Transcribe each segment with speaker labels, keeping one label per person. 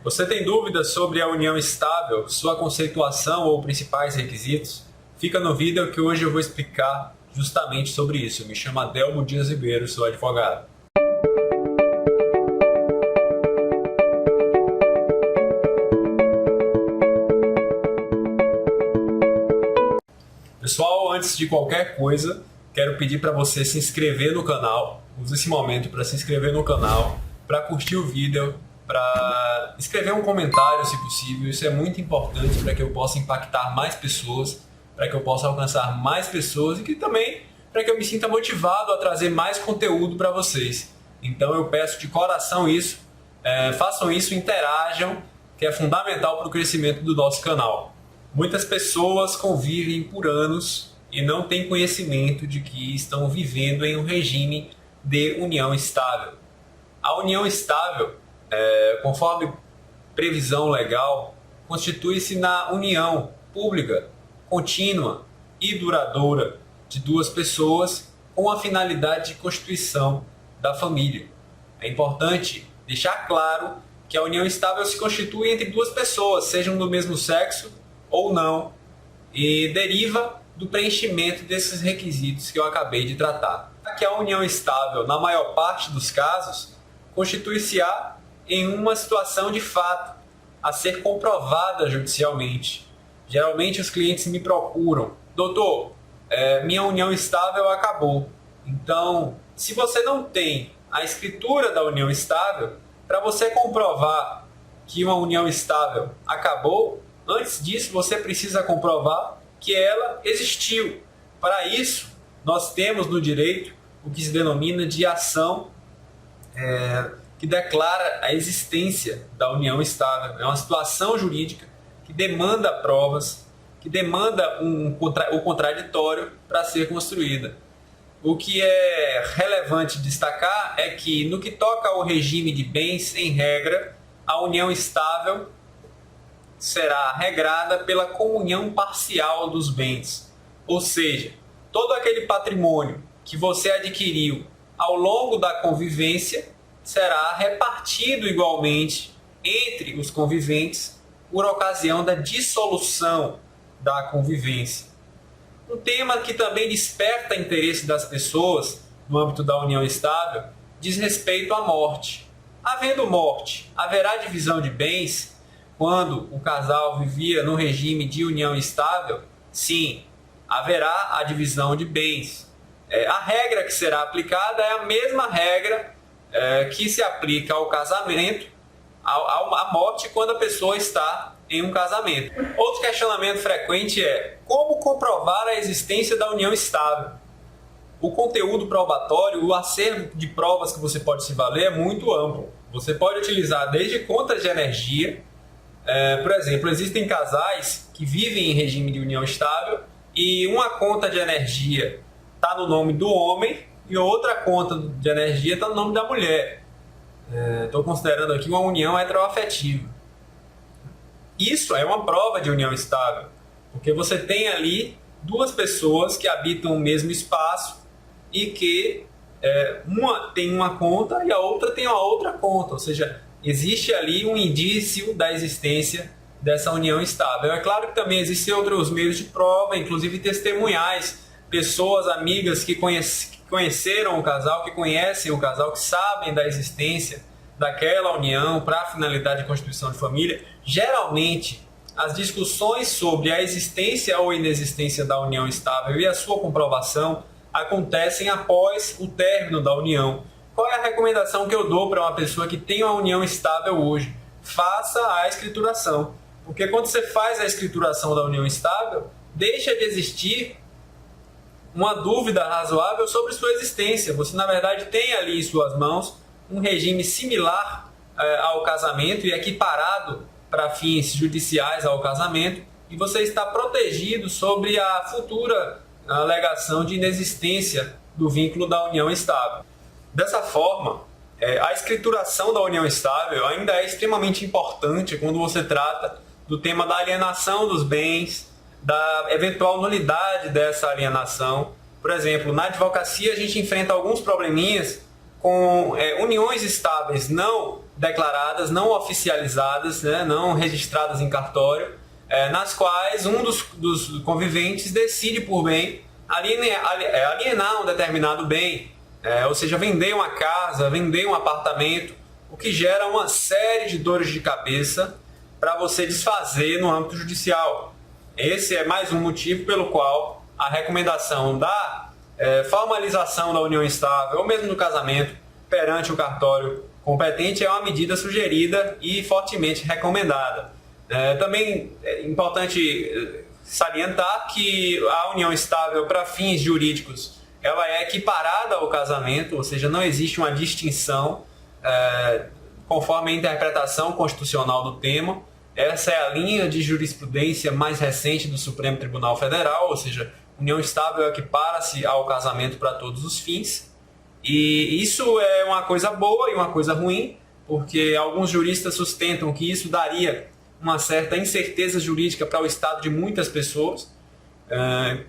Speaker 1: Você tem dúvidas sobre a união estável, sua conceituação ou principais requisitos? Fica no vídeo que hoje eu vou explicar justamente sobre isso. Eu me chamo Adelmo Dias Ribeiro, sou advogado. Pessoal, antes de qualquer coisa, quero pedir para você se inscrever no canal. Use esse momento para se inscrever no canal, para curtir o vídeo, para escrever um comentário, se possível. Isso é muito importante para que eu possa impactar mais pessoas, para que eu possa alcançar mais pessoas e que também para que eu me sinta motivado a trazer mais conteúdo para vocês. Então eu peço de coração isso, façam isso, interajam, que é fundamental para o crescimento do nosso canal. Muitas pessoas convivem por anos e não têm conhecimento de que estão vivendo em um regime de união estável. A união estável, conforme previsão legal, constitui-se na união pública, contínua e duradoura de duas pessoas com a finalidade de constituição da família. É importante deixar claro que a união estável se constitui entre duas pessoas, sejam do mesmo sexo ou não, e deriva do preenchimento desses requisitos que eu acabei de tratar. Que a união estável, na maior parte dos casos, constitui-se-á em uma situação de fato a ser comprovada judicialmente. Geralmente os clientes me procuram: doutor, minha união estável acabou. Então, se você não tem a escritura da união estável, para você comprovar que uma união estável acabou, antes disso, você precisa comprovar que ela existiu. Para isso, nós temos no direito o que se denomina de ação que declara a existência da união estável. É uma situação jurídica que demanda provas, que demanda o contraditório para ser construída. O que é relevante destacar é que, no que toca ao regime de bens, em regra, a união estável será regrada pela comunhão parcial dos bens. Ou seja, todo aquele patrimônio que você adquiriu ao longo da convivência será repartido igualmente entre os conviventes por ocasião da dissolução da convivência. Um tema que também desperta interesse das pessoas no âmbito da união estável diz respeito à morte. Havendo morte, haverá divisão de bens? Quando o casal vivia no regime de união estável, sim, haverá a divisão de bens. A regra que será aplicada é a mesma regra que se aplica ao casamento, à morte, quando a pessoa está em um casamento. Outro questionamento frequente é: como comprovar a existência da união estável? O conteúdo probatório, o acervo de provas que você pode se valer é muito amplo. Você pode utilizar desde contas de energia. Por exemplo, existem casais que vivem em regime de união estável e uma conta de energia está no nome do homem e outra conta de energia está no nome da mulher. Estou considerando aqui uma união heteroafetiva. Isso é uma prova de união estável, porque você tem ali duas pessoas que habitam o mesmo espaço e que uma tem uma conta e a outra tem a outra conta, ou seja, existe ali um indício da existência dessa união estável. É claro que também existem outros meios de prova, inclusive testemunhais, pessoas, amigas que conheceram o casal, que conhecem o casal, que sabem da existência daquela união para a finalidade de constituição de família. Geralmente, as discussões sobre a existência ou inexistência da união estável e a sua comprovação acontecem após o término da união. Qual é a recomendação que eu dou para uma pessoa que tem uma união estável hoje? Faça a escrituração. Porque quando você faz a escrituração da união estável, deixa de existir uma dúvida razoável sobre sua existência. Você, na verdade, tem ali em suas mãos um regime similar ao casamento e equiparado para fins judiciais ao casamento, e você está protegido sobre a futura alegação de inexistência do vínculo da união estável. Dessa forma, a escrituração da união estável ainda é extremamente importante quando você trata do tema da alienação dos bens, da eventual nulidade dessa alienação. Por exemplo, na advocacia a gente enfrenta alguns probleminhas com uniões estáveis não declaradas, não oficializadas, né, não registradas em cartório, nas quais um dos conviventes decide por bem alienar um determinado bem, ou seja, vender uma casa, vender um apartamento, o que gera uma série de dores de cabeça para você desfazer no âmbito judicial. Esse é mais um motivo pelo qual a recomendação da formalização da união estável, ou mesmo do casamento, perante o cartório competente é uma medida sugerida e fortemente recomendada. Também é importante salientar que a união estável para fins jurídicos ela é equiparada ao casamento, ou seja, não existe uma distinção conforme a interpretação constitucional do tema. Essa é a linha de jurisprudência mais recente do Supremo Tribunal Federal, ou seja, união estável equipara-se ao casamento para todos os fins. E isso é uma coisa boa e uma coisa ruim, porque alguns juristas sustentam que isso daria uma certa incerteza jurídica para o estado de muitas pessoas,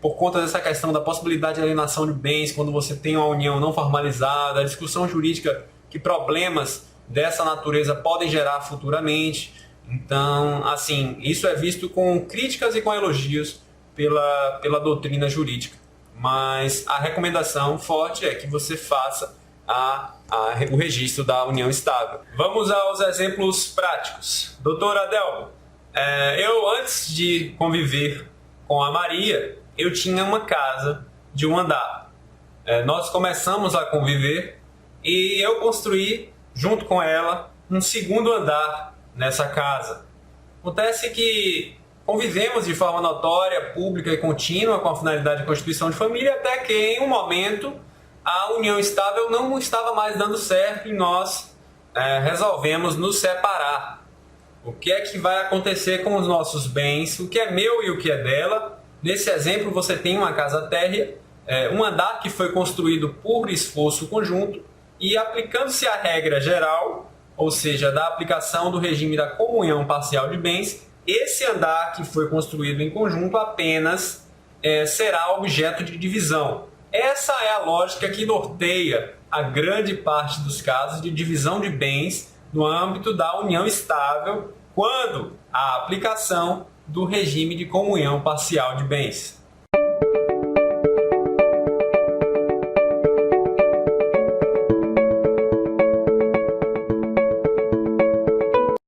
Speaker 1: por conta dessa questão da possibilidade de alienação de bens quando você tem uma união não formalizada, a discussão jurídica que problemas dessa natureza podem gerar futuramente. Então, assim, isso é visto com críticas e com elogios pela doutrina jurídica. Mas a recomendação forte é que você faça o registro da união estável. Vamos aos exemplos práticos. Doutora Adelba, eu antes de conviver com a Maria, eu tinha uma casa de um andar. Nós começamos a conviver e eu construí, junto com ela, um segundo andar nessa casa. Acontece que convivemos de forma notória, pública e contínua com a finalidade de constituição de família, até que em um momento a união estável não estava mais dando certo e nós resolvemos nos separar. O que é que vai acontecer com os nossos bens, o que é meu e o que é dela? Nesse exemplo você tem uma casa térrea, um andar que foi construído por esforço conjunto e aplicando-se a regra geral, ou seja, da aplicação do regime da comunhão parcial de bens, esse andar que foi construído em conjunto apenas será objeto de divisão. Essa é a lógica que norteia a grande parte dos casos de divisão de bens no âmbito da união estável, quando há aplicação do regime de comunhão parcial de bens.